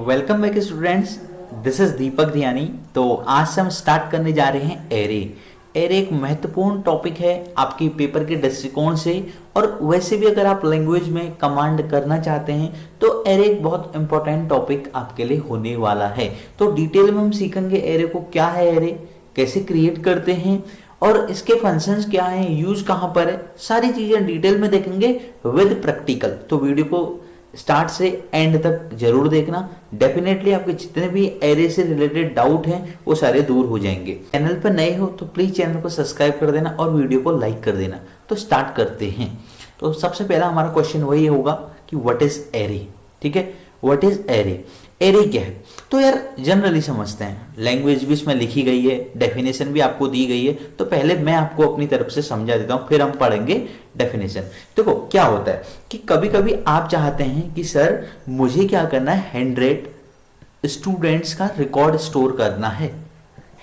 Welcome back students, this is Deepak Dhiyani. तो आज से हम स्टार्ट करने जा रहे हैं एरे। एरे एक महत्वपूर्ण टॉपिक है आपकी पेपर के दृष्टिकोण से, और वैसे भी अगर आप लैंग्वेज में कमांड करना चाहते हैं तो एरे एक बहुत इंपॉर्टेंट टॉपिक आपके लिए होने वाला है। तो डिटेल में हम सीखेंगे एरे को, क्या है एरे, कैसे क्रिएट करते हैं और इसके फंक्शंस क्या हैं, यूज कहाँ पर है, सारी चीजें डिटेल में देखेंगे विद प्रैक्टिकल। तो वीडियो को स्टार्ट से एंड तक जरूर देखना। डेफिनेटली आपके जितने भी एरे से रिलेटेड डाउट हैं वो सारे दूर हो जाएंगे। चैनल पर नए हो तो प्लीज चैनल को सब्सक्राइब कर देना और वीडियो को लाइक कर देना। तो स्टार्ट करते हैं। तो सबसे पहला हमारा क्वेश्चन वही होगा कि व्हाट इज एरे। ठीक है, व्हाट इज एरे, एरे क्या है। तो यार जनरली समझते हैं, लैंग्वेज भी इसमें लिखी गई है, डेफिनेशन भी आपको दी गई है। तो पहले मैं आपको अपनी तरफ से समझा देता हूं, फिर हम पढ़ेंगे डेफिनेशन। देखो क्या होता है कि कभी कभी आप चाहते हैं कि सर मुझे क्या करना है, 100 स्टूडेंट्स का रिकॉर्ड स्टोर करना है।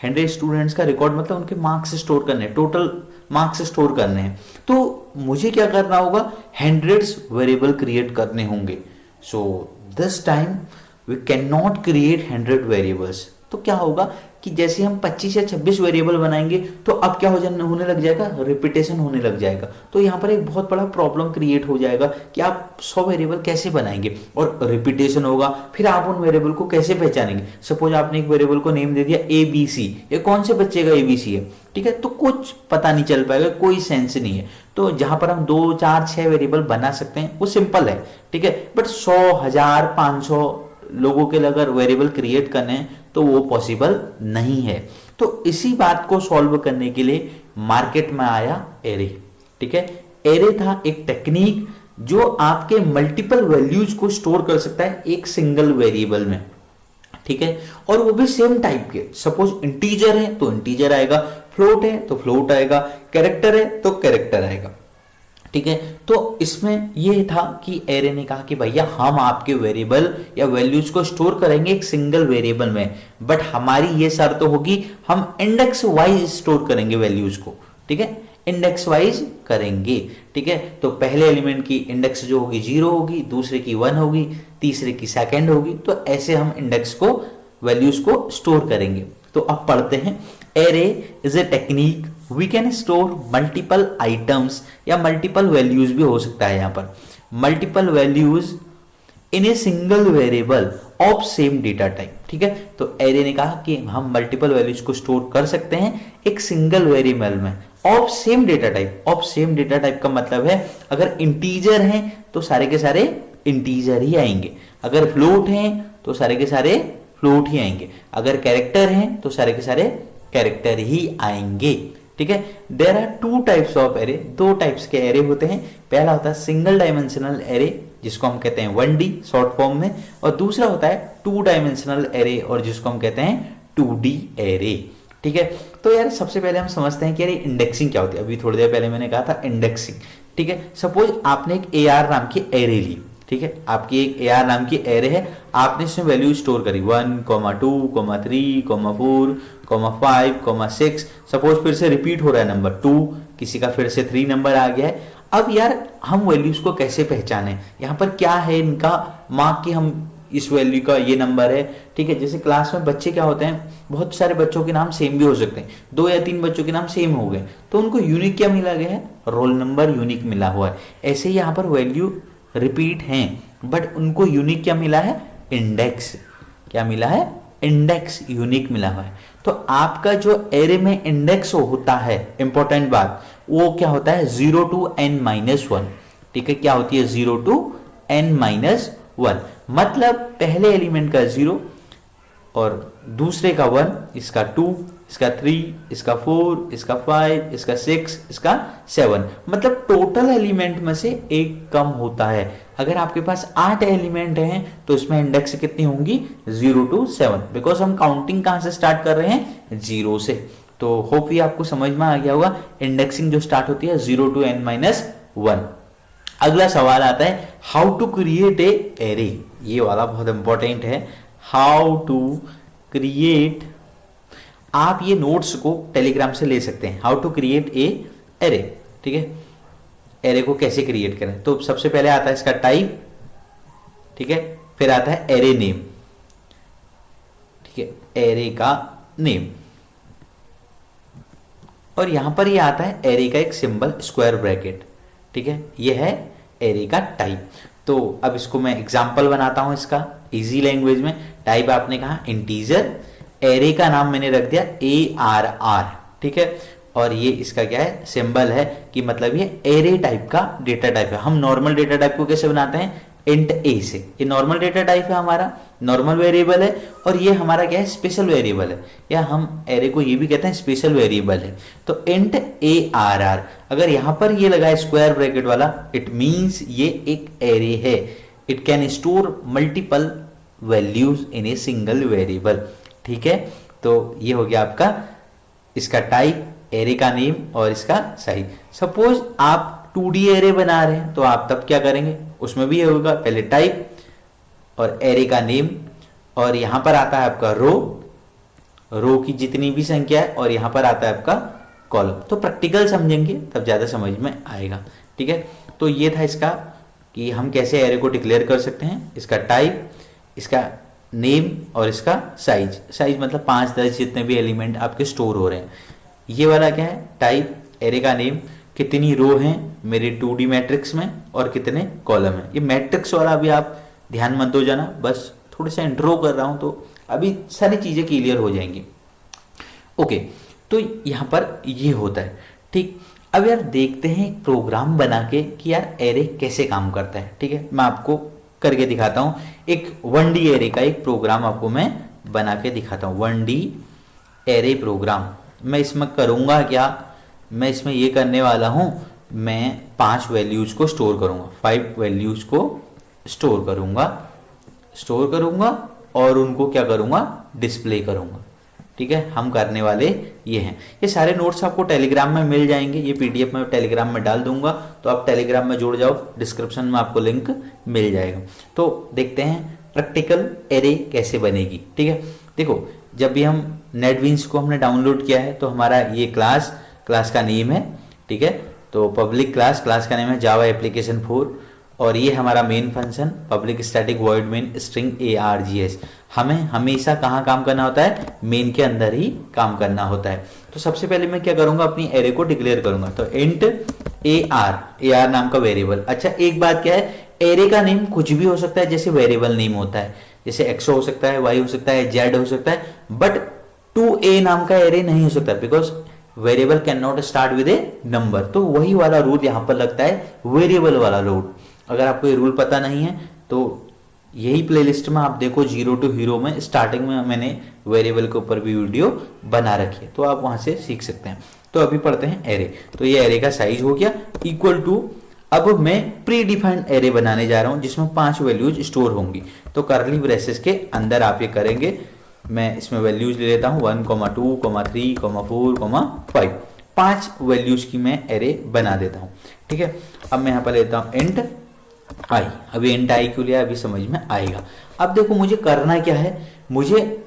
100 स्टूडेंट्स का रिकॉर्ड मतलब उनके मार्क्स स्टोर करने, टोटल मार्क्स स्टोर करने हैं। तो मुझे क्या करना होगा, 100 वेरिएबल क्रिएट करने होंगे। So this time we can not create 100 variables. तो क्या होगा कि जैसे हम 25 या 26 वेरिएबल बनाएंगे तो अब क्या होने लग जाएगा, रिपीटेशन होने लग जाएगा। तो यहाँ पर एक बहुत बड़ा प्रॉब्लम क्रिएट हो जाएगा कि आप 100 वेरिएबल कैसे बनाएंगे और रिपीटेशन होगा। फिर आप उन वेरिएबल को कैसे पहचानेंगे। सपोज आपने एक वेरिएबल को नेम दे दिया ABC, ये कौन से बच्चे का ABC है, ठीक है, तो कुछ पता नहीं चल पाएगा, कोई सेंस नहीं है। तो जहां पर हम 2, 4, 6 वेरिएबल बना सकते हैं वो सिंपल है, ठीक है। बट 100, 1000, 500 लोगों के लिए अगर वेरिएबल क्रिएट करने हैं तो वो पॉसिबल नहीं है। तो इसी बात को सॉल्व करने के लिए मार्केट में आया एरे। ठीक है, एरे था एक टेक्निक जो आपके मल्टीपल वैल्यूज को स्टोर कर सकता है एक सिंगल वेरिएबल में। ठीक है, और वो भी सेम टाइप के। सपोज इंटीजर है तो इंटीजर आएगा, फ्लोट है तो फ्लोट आएगा, कैरेक्टर है तो कैरेक्टर आएगा। ठीक है, तो इसमें यह था कि एरे ने कहा कि भैया हम आपके वेरिएबल या वैल्यूज को स्टोर करेंगे एक सिंगल वेरिएबल में, बट हमारी ये शर्त होगी हम इंडेक्स वाइज स्टोर करेंगे वैल्यूज को। ठीक है, इंडेक्स वाइज करेंगे। ठीक है, तो पहले एलिमेंट की इंडेक्स जो होगी 0 होगी, दूसरे की 1 होगी, तीसरे की 2 होगी। तो ऐसे हम इंडेक्स को, वैल्यूज को स्टोर करेंगे। तो अब पढ़ते हैं। Array is a technique we can store multiple items या मल्टीपल वैल्यूज भी हो सकता है। यहां पर multiple values in a single variable of same data type. ठीक है, तो एरे ने कहा कि हम मल्टीपल वैल्यूज को स्टोर कर सकते हैं एक सिंगल वेरिएबल में of same data type. Of same data type का मतलब है अगर इंटीजर हैं तो सारे के सारे इंटीजर ही आएंगे, अगर फ्लोट हैं तो सारे के सारे फ्लोट ही आएंगे, अगर कैरेक्टर हैं तो सारे के सारे कैरेक्टर ही आएंगे। ठीक है, there are 2 types of array, 2 types के एरे होते हैं। पहला होता है सिंगल डायमेंशनल एरे जिसको हम कहते हैं 1D शॉर्ट फॉर्म में, और दूसरा होता है 2 डायमेंशनल एरे और जिसको हम कहते हैं 2D एरे। ठीक है, तो यार सबसे पहले हम समझते हैं कि यार इंडेक्सिंग क्या होती है। अभी थोड़ी देर पहले मैंने कहा था इंडेक्सिंग। ठीक है, सपोज आपने एक AR नाम की एरे ली। ठीक है, आपकी एक AR नाम की एरे है, आपने इसमें वैल्यू स्टोर करी 1, 2, 3, 4, 5, 6। सपोज फिर से रिपीट हो रहा है नंबर 2, किसी का फिर से 3 नंबर आ गया है। अब यार हम वैल्यूज को कैसे पहचाने, यहाँ पर क्या है इनका मार्क कि हम इस वैल्यू का ये नंबर है। ठीक है, जैसे क्लास में बच्चे क्या होते हैं, बहुत सारे बच्चों के नाम सेम भी हो सकते हैं, 2 या 3 बच्चों के नाम सेम हो गए तो उनको यूनिक क्या मिला गया है, रोल नंबर यूनिक मिला हुआ है। ऐसे ही यहाँ पर वैल्यू रिपीट हैं बट उनको यूनिक क्या मिला है, इंडेक्स। क्या मिला है, इंडेक्स यूनिक मिला हुआ है। तो आपका जो एरे में इंडेक्स होता है, इंपॉर्टेंट बात, वो क्या होता है 0 to n-1। ठीक है, क्या होती है 0 to n-1, मतलब पहले एलिमेंट का 0 और दूसरे का 1, इसका 2, इसका 3, इसका 4, इसका 5, इसका 6, इसका 7, मतलब टोटल एलिमेंट में से एक कम होता है। अगर आपके पास 8 एलिमेंट हैं तो इसमें इंडेक्स कितनी होंगी, 0 to 7, बिकॉज हम काउंटिंग कहां से स्टार्ट कर रहे हैं, 0 से। तो होप ये आपको समझ में आ गया होगा। इंडेक्सिंग जो स्टार्ट होती है 0 to n-1। अगला सवाल आता है how to create a array. ये वाला बहुत इंपॉर्टेंट है, हाउ टू क्रिएट। आप ये नोट्स को टेलीग्राम से ले सकते हैं, how to create a array. ठीक है, एरे को कैसे क्रिएट करें। तो सबसे पहले आता है इसका टाइप, ठीक है, फिर आता है एरे नेम, एरे का नेम, और यहां पर ये आता है एरे का एक सिंबल स्क्वायर ब्रैकेट, ठीक है, ये है एरे का टाइप। तो अब इसको मैं एग्जांपल बनाता हूं इसका इजी लैंग्वेज में। टाइप आपने कहा इंटीजर, एरे का नाम मैंने रख दिया ARR, ठीक है, और ये इसका क्या है सिंबल है कि मतलब ये एरे टाइप का डेटा टाइप है। हम नॉर्मल डेटा टाइप को कैसे बनाते हैं, इंट ए से। ये नॉर्मल डेटा टाइप है हमारा, नॉर्मल वेरिएबल है, और ये हमारा क्या है स्पेशल वेरिएबल है, या हम एरे को ये भी कहते हैं स्पेशल वेरिएबल है। तो इंट ARR, अगर यहां पर ये लगा है स्क्वायर ब्रैकेट वाला, इट मींस ये एक एरे है। It can store multiple values in a single variable, ठीक है। तो ये हो गया आपका इसका टाइप, एरे का नेम और इसका साइज। सपोज आप 2D एरे बना रहे हैं तो आप तब क्या करेंगे, उसमें भी ये होगा पहले टाइप और एरे का नेम, और यहां पर आता है आपका रो की जितनी भी संख्या है, और यहां पर आता है आपका कॉलम। तो प्रैक्टिकल समझेंगे तब ज्यादा समझ में आएगा, ठीक है। तो ये था इसका कि हम कैसे एरे को डिक्लेयर कर सकते हैं, इसका टाइप, इसका नेम और इसका साइज। साइज मतलब 5-10 जितने भी एलिमेंट आपके स्टोर हो रहे हैं। ये वाला क्या है टाइप, एरे का नेम, कितनी रो हैं मेरे 2D मैट्रिक्स में और कितने कॉलम हैं। ये मैट्रिक्स वाला अभी आप ध्यान मत दो जाना, बस थोड़ा सा इंट्रो कर रहा हूं तो अभी सारी चीजें क्लियर हो जाएंगी। ओके, तो यहां पर ये होता है, ठीक। अब यार देखते हैं एक प्रोग्राम बना के कि यार एरे कैसे काम करता है, ठीक है। मैं आपको करके दिखाता हूं, एक 1D एरे का एक प्रोग्राम आपको मैं बना के दिखाता हूं। 1D एरे प्रोग्राम मैं इसमें करूंगा क्या, मैं इसमें ये करने वाला हूं, मैं 5 वैल्यूज को स्टोर करूंगा, 5 वैल्यूज को स्टोर करूंगा और उनको क्या करूंगा, डिस्प्ले करूंगा, ठीक है। हम करने वाले ये हैं। ये सारे नोट्स आपको टेलीग्राम में मिल जाएंगे, ये PDF में टेलीग्राम में डाल दूंगा, तो आप टेलीग्राम में जुड़ जाओ, डिस्क्रिप्शन में आपको लिंक मिल जाएगा। तो देखते हैं प्रैक्टिकल एरे कैसे बनेगी, ठीक है। देखो, जब भी हम नेटबीन्स को हमने डाउनलोड किया है तो हमारा ये क्लास का नेम है, ठीक है। तो पब्लिक क्लास का नेम है जावा एप्लीकेशन 4, और ये हमारा main function public static void main string ARGS। हमें हमेशा कहाँ काम करना होता है, मेन के अंदर ही काम करना होता है। तो सबसे पहले मैं क्या करूंगा, अपनी एरे को डिक्लेयर करूंगा। तो इंट AR नाम का वेरिएबल। अच्छा, एक बात क्या है, एरे का नेम कुछ भी हो सकता है, जैसे वेरिएबल नेम होता है, जैसे X हो सकता है, Y हो सकता है, Z हो सकता है, बट 2A नाम का एरे नहीं हो सकता, because variable can not start with A number. तो वही वाला रूल यहां पर लगता है, वेरिएबल वाला रूल। अगर आपको ये रूल पता नहीं है तो यही प्लेलिस्ट में आप देखो, 0 to हीरो में स्टार्टिंग में मैंने वेरिएबल के ऊपर भी वीडियो बना रखी है, तो आप वहां से सीख सकते हैं। तो अभी पढ़ते हैं एरे। तो ये एरे का साइज हो गया इक्वल टू, अब मैं प्री डिफाइंड एरे बनाने जा रहा हूं जिसमें 5 वैल्यूज स्टोर होंगी। तो करली ब्रेसेस के अंदर आप ये करेंगे, मैं इसमें वैल्यूज ले लेता हूं 1, 2, 3, 4, 5। 5 वैल्यूज की मैं एरे बना देता हूं, ठीक है। अब मैं यहां पर लेता हूं इंट आई। अभी इंट आई क्यों लिया अभी समझ में आएगा। अब देखो मुझे करना क्या है, मुझे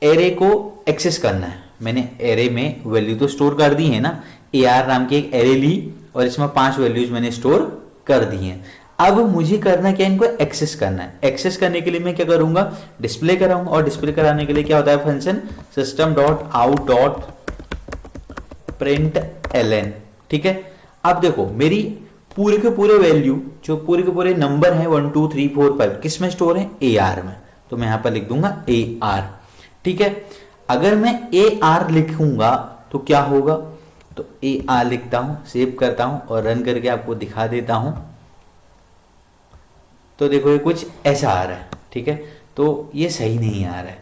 एरे को एक्सेस करना है। मैंने एरे में वैल्यू तो स्टोर कर दी है ना, AR नाम की एक एरे ली और इसमें 5 वैल्यूज मैंने स्टोर कर दी हैं। अब मुझे करना क्या है, इनको एक्सेस करना है। एक्सेस करने के लिए मैं क्या करूंगा, डिस्प्ले कराऊंगा, और डिस्प्ले कराने के लिए क्या होता है फंक्शन system.out.println, ठीक है। अब देखो मेरी पूरे के पूरे वैल्यू, जो पूरे के पूरे नंबर हैं 1, 2, 3, 4, 5 किस में स्टोर है, AR में। तो मैं यहां पर लिख दूंगा AR, ठीक है। अगर मैं AR लिखूंगा तो क्या होगा, तो AR लिखता हूं, सेव करता हूं और रन करके आपको दिखा देता हूं। तो देखो ये कुछ ऐसा आ रहा है, ठीक है। तो ये सही नहीं आ रहा है।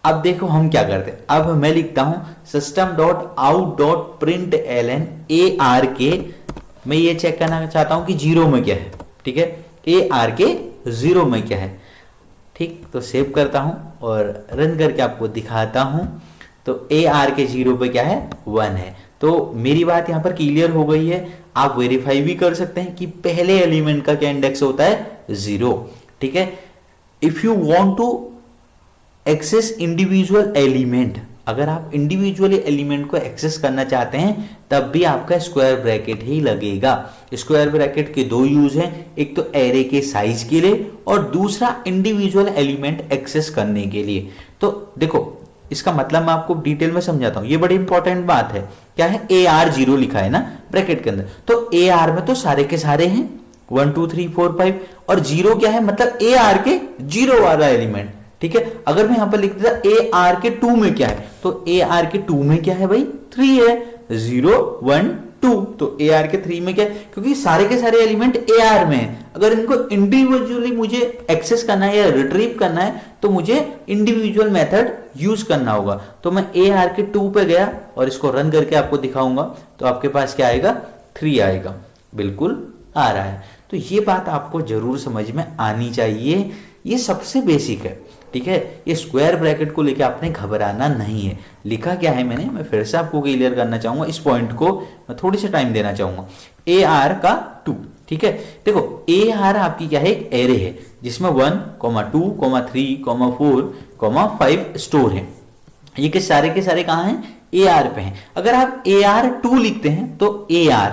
अब देखो हम क्या करते हैं, अब मैं लिखता हूं system.out.println AR के, मैं ये चेक करना चाहता हूं कि 0 में क्या है, ठीक है। AR के 0 में क्या है, ठीक। तो सेव करता हूं और रन करके आपको दिखाता हूं। तो AR के 0 पे क्या है, 1 है। तो मेरी बात यहां पर क्लियर हो गई है। आप वेरीफाई भी कर सकते हैं कि पहले एलिमेंट का क्या इंडेक्स होता है, 0, ठीक है। If you want to access individual element, अगर आप इंडिविजुअली एलिमेंट को एक्सेस करना चाहते हैं तब भी आपका स्क्वायर ब्रैकेट ही लगेगा। स्क्वायर ब्रैकेट के 2 यूज हैं, एक तो एरे के साइज के लिए और दूसरा इंडिविजुअल एलिमेंट एक्सेस करने के लिए। तो देखो इसका मतलब मैं आपको डिटेल में समझाता हूं, ये बड़ी इंपॉर्टेंट बात है। क्या है, AR0 लिखा है ना ब्रैकेट के अंदर, तो AR में तो सारे के सारे हैं 1 2 3 4 5, और जीरो क्या है, मतलब AR के जीरो वाला एलिमेंट। ठीक है, अगर मैं यहां पर लिख देता AR के 2 में क्या है, तो AR के 2 में क्या है भाई, 3 है, 0 1 2, तो AR के 3 में क्या है, क्योंकि सारे के सारे एलिमेंट AR में है। अगर इनको इंडिविजुअली मुझे एक्सेस करना है या रिट्रीव करना है तो मुझे इंडिविजुअल मेथड यूज करना होगा। तो मैं AR के 2 पे गया और इसको रन करके आपको दिखाऊंगा, तो आपके पास क्या आएगा, 3 आएगा, बिल्कुल आ रहा है। तो ये बात आपको जरूर समझ में आनी चाहिए, ये सबसे बेसिक है। ठीक है, ये स्क्वायर ब्रैकेट को लेके आपने घबराना नहीं है। लिखा क्या है मैंने, मैं फिर से आपको क्लियर करना चाहूंगा, इस पॉइंट को मैं थोड़ी सी टाइम देना चाहूंगा। AR का 2, ठीक है, देखो AR आपकी क्या है, एक एरे है जिसमें 1 2 3 4 5 स्टोर है। ये के सारे कहाँ हैं, AR पे हैं। अगर आप AR2 लिखते हैं तो AR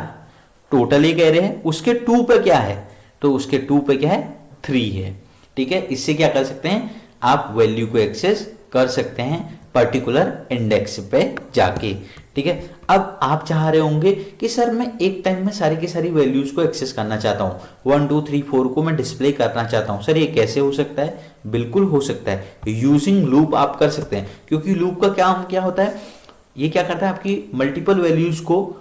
टोटल एक एरे है, उसके 2 पे क्या है, तो उसके 2 पे क्या है, 3 है। ठीक है, इससे क्या कर सकते हैं, आप वैल्यू को एक्सेस कर सकते हैं पर्टिकुलर इंडेक्स पे जाके। ठीक है, अब आप चाह रहे होंगे कि सर मैं एक टाइम में सारी की सारी वैल्यूज को एक्सेस करना चाहता हूँ, 1 2 3 4 को मैं डिस्प्ले करना चाहता हूँ, सर ये कैसे हो सकता है, बिल्कुल हो सकता है, यूजिंग लूप आप कर सकते हैं। क्योंकि लूप का काम क्या होता है, ये क्या करता है, आपकी मल्टीपल वैल्यूज को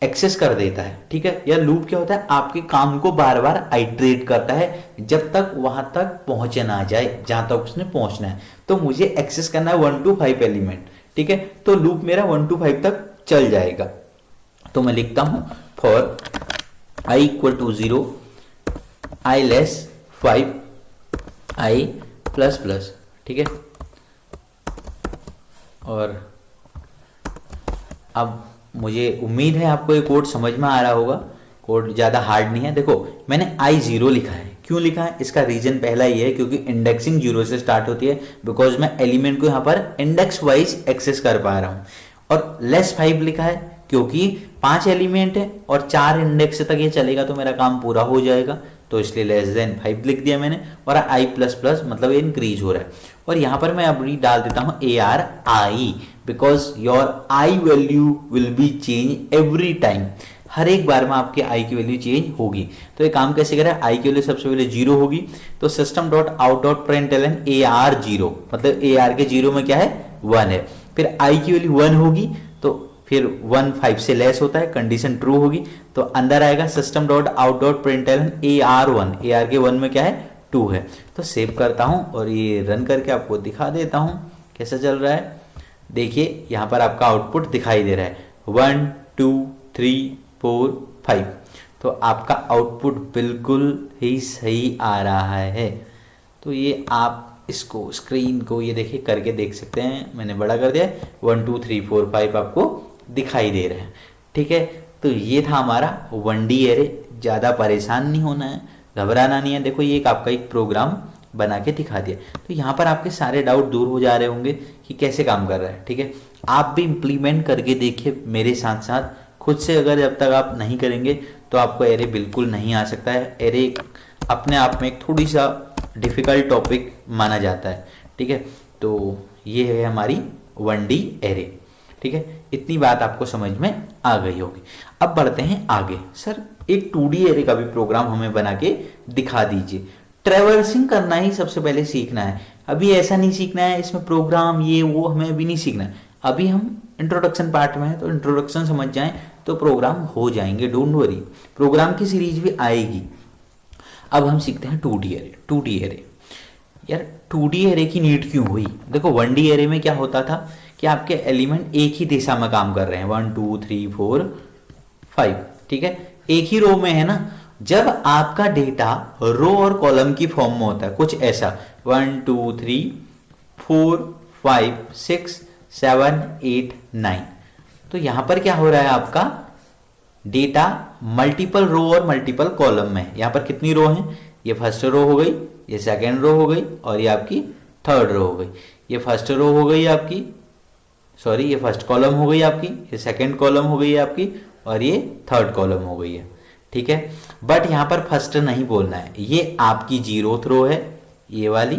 एक्सेस कर देता है। ठीक है, या लूप क्या होता है, आपके काम को बार बार आइट्रेट करता है जब तक वहां तक पहुंचे ना जाए जहां तक उसने पहुंचना है। तो मुझे एक्सेस करना है 1 to 5 एलिमेंट। ठीक है, तो लूप मेरा 1 to 5 तक चल जाएगा। तो मैं लिखता हूं for i = 0, i less 5, i ++। ठीक है, और अब मुझे उम्मीद है आपको ये कोड समझ में आ रहा होगा, कोड ज़्यादा हार्ड नहीं है। देखो मैंने I0 लिखा है, क्यों लिखा है, इसका रीजन पहला ये है क्योंकि इंडेक्सिंग 0 से स्टार्ट होती है, बिकॉज मैं एलिमेंट को यहाँ पर इंडेक्स वाइज एक्सेस कर पा रहा हूँ। और लेस 5 लिखा है क्योंकि 5 एलिमेंट है और 4 इंडेक्स तक ये चलेगा तो मेरा काम पूरा हो जाएगा, तो इसलिए <5 लिख दिया मैंने। और i++ मतलब ये इंक्रीज हो रहा है। और यहाँ पर मैं अभी डाल देता हूँ ARI, because your I value will be change every time, हर एक बार में आपके I की वैल्यू चेंज होगी। तो ये काम कैसे करें, I की वैल्यू सबसे पहले 0 होगी, तो system.out.println AR0, मतलब AR के 0 में क्या है, 1 है। फिर I की वैल्यू 1 होगी, तो फिर 1 5 से लेस होता है, कंडीशन ट्रू होगी, तो अंदर आएगा system.out.println AR1, AR के 1 में क्या है, 2 है। तो सेव करता हूं और ये रन करके आपको दिखा देता हूं कैसा चल रहा है। देखिए यहाँ पर आपका आउटपुट दिखाई दे रहा है 1 2 3 4 5, तो आपका आउटपुट बिल्कुल ही सही आ रहा है। तो ये आप इसको स्क्रीन को ये देखिए करके देख सकते हैं, मैंने बड़ा कर दिया, 1 2 3 4 5 आपको दिखाई दे रहा है। ठीक है, तो ये था हमारा 1D एरे। ज़्यादा परेशान नहीं होना है, घबराना नहीं है। देखो ये एक आपका एक प्रोग्राम बना के दिखा दिया, तो यहाँ पर आपके सारे डाउट दूर हो जा रहे होंगे कि कैसे काम कर रहा है। ठीक है, आप भी इम्प्लीमेंट करके देखिए मेरे साथ साथ, खुद से अगर जब तक आप नहीं करेंगे तो आपको एरे बिल्कुल नहीं आ सकता है। एरे अपने आप में एक थोड़ी सा डिफिकल्ट टॉपिक माना जाता है। ठीक है, तो ये है हमारी 1D एरे। ठीक है, इतनी बात आपको समझ में आ गई होगी। अब बढ़ते हैं आगे, सर एक 2D एरे का भी प्रोग्राम हमें बना के दिखा दीजिए। ट्रेवर्सिंग करना ही सबसे पहले सीखना है, अभी ऐसा नहीं सीखना है इसमें प्रोग्राम ये वो हमें अभी नहीं सीखना है। अभी हम इंट्रोडक्शन पार्ट में है, तो इंट्रोडक्शन समझ जाएं तो प्रोग्राम हो जाएंगे, डोंट वरी, प्रोग्राम की सीरीज भी आएगी। अब हम सीखते हैं 2D एरे। 2D एरे, यार 2D एरे की नीड क्यों हुई? देखो 1D एरे में क्या होता था कि आपके एलिमेंट एक ही दिशा में काम कर रहे हैं, 1 2 3 4 5, ठीक है, एक ही रो में है ना। जब आपका डेटा रो और कॉलम की फॉर्म में होता है कुछ ऐसा 1 2 3 4 5 6 7 8 9, तो यहां पर क्या हो रहा है, आपका डेटा मल्टीपल रो और मल्टीपल कॉलम में। यहां पर कितनी रो है, ये फर्स्ट रो हो गई, ये सेकेंड रो हो गई और ये आपकी थर्ड रो हो गई। ये फर्स्ट रो हो गई आपकी, सॉरी ये फर्स्ट कॉलम हो गई आपकी, ये सेकेंड कॉलम हो गई आपकी और ये थर्ड कॉलम हो गई है। ठीक है, बट यहां पर फर्स्ट नहीं बोलना है, ये आपकी 0th रो है ये वाली,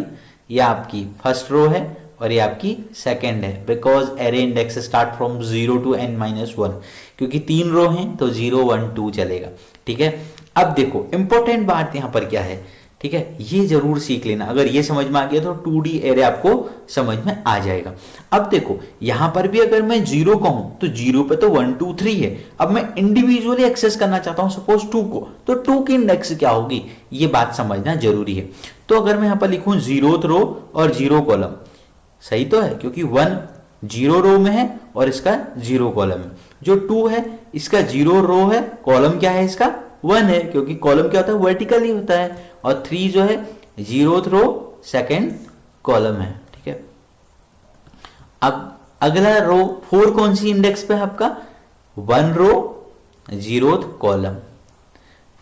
ये आपकी फर्स्ट रो है और ये आपकी सेकंड है, because array index start from 0 to n-1, क्योंकि 3 रो हैं तो 0 1 2 चलेगा। ठीक है, अब देखो इंपॉर्टेंट बात यहां पर क्या है, ठीक है, ये जरूर सीख लेना। अगर ये समझ में आ गया तो 2D एरे आपको समझ में आ जाएगा। अब देखो यहां पर भी अगर मैं 0 कहूं तो 0 पे तो 1 2 3 है। अब मैं इंडिविजुअली एक्सेस करना चाहता हूं सपोज 2 को, तो 2 की इंडेक्स क्या होगी, ये बात समझना जरूरी है। तो अगर मैं यहां पर लिखूं 0th रो और 0 कॉलम, सही तो है, क्योंकि 1 0 रो में है और इसका 0 कॉलम है। जो 2 है इसका 0 रो है, कॉलम क्या है इसका 1 है, क्योंकि कॉलम क्या होता है वर्टिकल ही होता है। और 3 जो है 0th रो सेकंड कॉलम है। ठीक है, अब अगला रो 4 कौन सी इंडेक्स पे है आपका, 1 रो 0th कॉलम।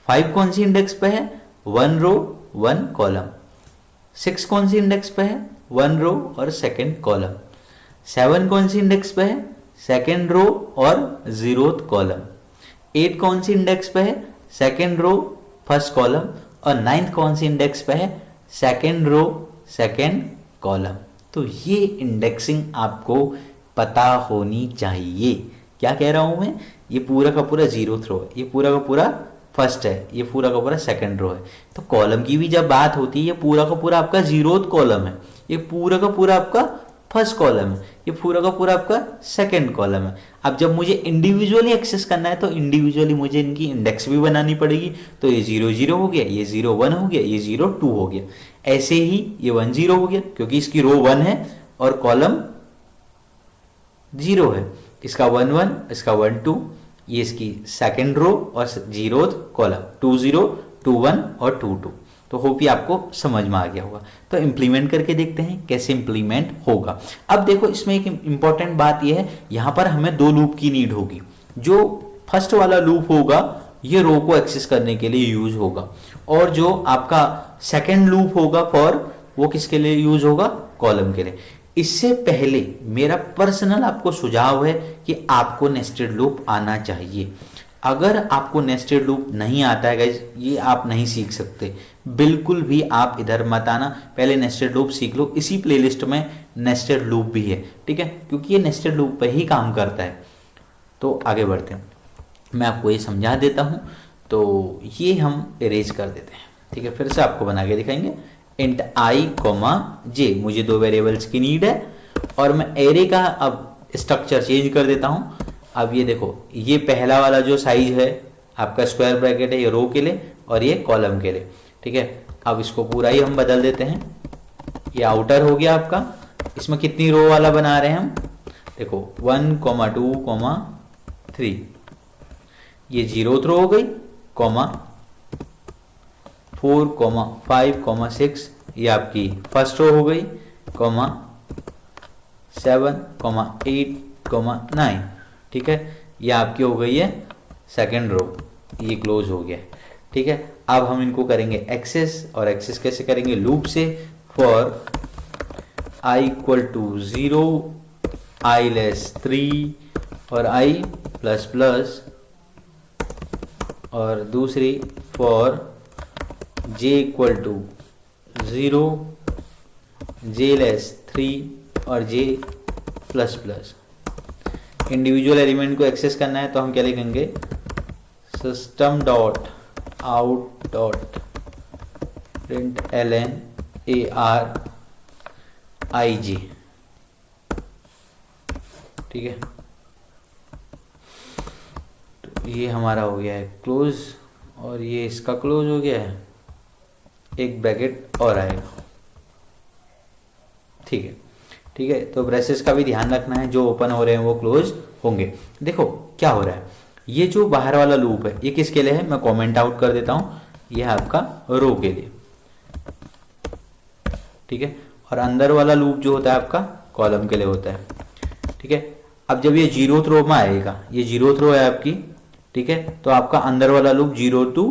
5 कौन सी इंडेक्स पे है, 1 रो 1 कॉलम। 6 कौन सी इंडेक्स पे है, 1 रो और सेकंड कॉलम। 7 कौन सी इंडेक्स पे है, सेकंड रो और 0th कॉलम। 8 कौन सी इंडेक्स पे है, सेकंड रो फर्स्ट कॉलम। और 9th कौन सी इंडेक्स पे है, सेकंड रो सेकंड कॉलम। तो ये इंडेक्सिंग आपको पता होनी चाहिए। क्या कह रहा हूं मैं, ये पूरा का पूरा 0th रो है, ये पूरा का पूरा फर्स्ट है, ये पूरा का पूरा सेकंड रो है। तो कॉलम की भी जब बात होती है, ये पूरा का पूरा आपका 0th कॉलम है, ये पूरा का पूरा आपका फर्स्ट कॉलम है, ये पूरा का पूरा आपका सेकंड कॉलम है। अब जब मुझे इंडिविजुअली एक्सेस करना है तो इंडिविजुअली मुझे इनकी इंडेक्स भी बनानी पड़ेगी। तो ये 0 0 हो गया, ये 0 1 हो गया, ये 0 2 हो गया। ऐसे ही ये 1 0 हो गया, क्योंकि इसकी रो 1 है और कॉलम 0 है। इसका 1 1, इसका 1 2, ये इसकी सेकंड रो और 0th कॉलम, 2 0 2 1 और 2 2। तो होप ये आपको समझ में आ गया होगा। तो इंप्लीमेंट करके देखते हैं कैसे इंप्लीमेंट होगा। अब देखो इसमें एक इंपॉर्टेंट बात ये है, यहां पर हमें 2 लूप की नीड होगी। जो फर्स्ट वाला लूप होगा ये रो को एक्सेस करने के लिए यूज होगा, और जो आपका सेकेंड लूप होगा फॉर, वो किसके लिए यूज होगा, कॉलम के लिए। इससे पहले मेरा पर्सनल आपको सुझाव है कि आपको नेस्टेड लूप आना चाहिए। अगर आपको नेस्टेड लूप नहीं आता है गाइस, ये आप नहीं सीख सकते बिल्कुल भी। आप इधर मत आना, पहले नेस्टेड लूप सीख लो। इसी प्लेलिस्ट में नेस्टेड लूप भी है, ठीक है, क्योंकि ये नेस्टेड लूप पे ही काम करता है। तो आगे बढ़ते हैं, मैं आपको ये समझा देता हूं। तो ये हम इरेज कर देते हैं, ठीक है, फिर से आपको बना के दिखाएंगे। इंट i, j, मुझे 2 वेरिएबल्स की नीड है, और मैं एरे का अब स्ट्रक्चर चेंज कर देता हूं। अब ये देखो, ये पहला वाला जो साइज है आपका स्क्वायर ब्रैकेट है, ये रो के लिए और ये कॉलम के लिए, ठीक है। अब इसको पूरा ही हम बदल देते हैं, ये आउटर हो गया आपका। इसमें कितनी रो वाला बना रहे हैं हम, देखो 1 2 3, ये 0th रो हो गई, 4 5 6, ये आपकी फर्स्ट रो हो गई, 7 8 9, ठीक है, ये आपकी हो गई है सेकंड रो, ये क्लोज हो गया, ठीक है। अब हम इनको करेंगे एक्सेस, और एक्सेस कैसे करेंगे, लूप से। फॉर i = 0, i < 3 और i ++, और दूसरी फॉर j = 0, j < 3 और j ++। इंडिविजुअल एलिमेंट को एक्सेस करना है तो हम क्या लिखेंगे, system dot out dot println arij, ठीक है। तो ये हमारा हो गया है क्लोज, और ये इसका क्लोज हो गया है, एक ब्रैकेट और आएगा, ठीक है, ठीक है। तो ब्रेसेस का भी ध्यान रखना है, जो ओपन हो रहे हैं वो क्लोज होंगे। देखो क्या हो रहा है, ये जो बाहर वाला लूप है ये किसके लिए है, मैं कमेंट आउट कर देता हूं, ये है आपका रो के लिए, ठीक है, और अंदर वाला लूप जो होता है आपका कॉलम के लिए होता है, ठीक है। अब जब ये 0th रो में आएगा, ये 0th रो है आपकी, ठीक है, तो आपका अंदर वाला लूप 0 to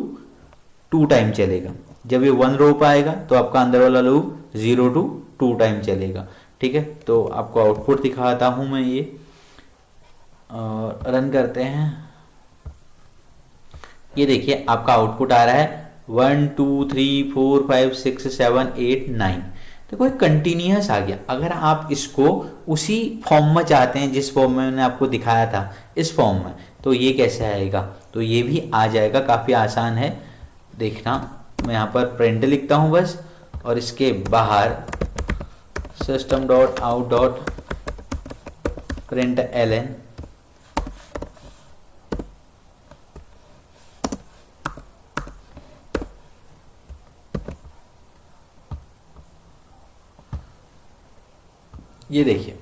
2 टाइम चलेगा। जब ये 1 रो पे आएगा तो आपका अंदर वाला लूप 0 to 2 टाइम चलेगा, ठीक है। तो आपको आउटपुट दिखाता हूं मैं, ये और रन करते हैं। ये देखिए आपका आउटपुट आ रहा है 1 2 3 4 5 6 7 8 9, देखो ये कंटिन्यूस आ गया। अगर आप इसको उसी फॉर्म में चाहते हैं जिस फॉर्म में मैंने आपको दिखाया था, इस फॉर्म में, तो ये कैसे आएगा, तो ये भी आ जाएगा, काफ़ी आसान है। देखना, मैं यहाँ पर प्रिंट लिखता हूँ बस, और इसके बाहर system.out.println, ये देखिए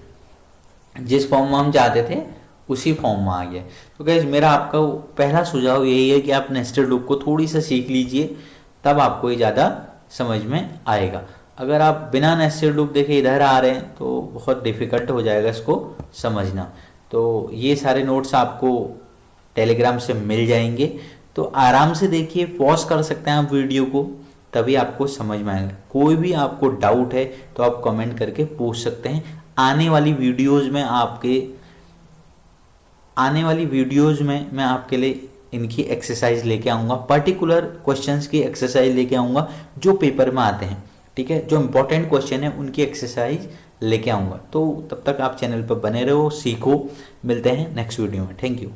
जिस फॉर्म में हम चाहते थे उसी फॉर्म में आ गया। तो गाइस मेरा आपका पहला सुझाव यही है कि आप नेस्टेड लूप को थोड़ी सा सीख लीजिए, तब आपको ये ज़्यादा समझ में आएगा। अगर आप बिना नेस्टेड लूप देखे इधर आ रहे हैं तो बहुत डिफ़िकल्ट हो जाएगा इसको समझना। तो ये सारे नोट्स आपको टेलीग्राम से मिल जाएंगे, तो आराम से देखिए, पॉज कर सकते हैं आप वीडियो को, तभी आपको समझ में आएगा। कोई भी आपको डाउट है तो आप कमेंट करके पूछ सकते हैं। आने वाली वीडियोज़ में मैं आपके लिए इनकी एक्सरसाइज लेके आऊँगा, पर्टिकुलर क्वेश्चंस की एक्सरसाइज लेके आऊँगा जो पेपर में आते हैं, ठीक है, जो इंपॉर्टेंट क्वेश्चन है उनकी एक्सरसाइज लेके आऊँगा। तो तब तक आप चैनल पर बने रहो, सीखो। मिलते हैं नेक्स्ट वीडियो में। Thank you.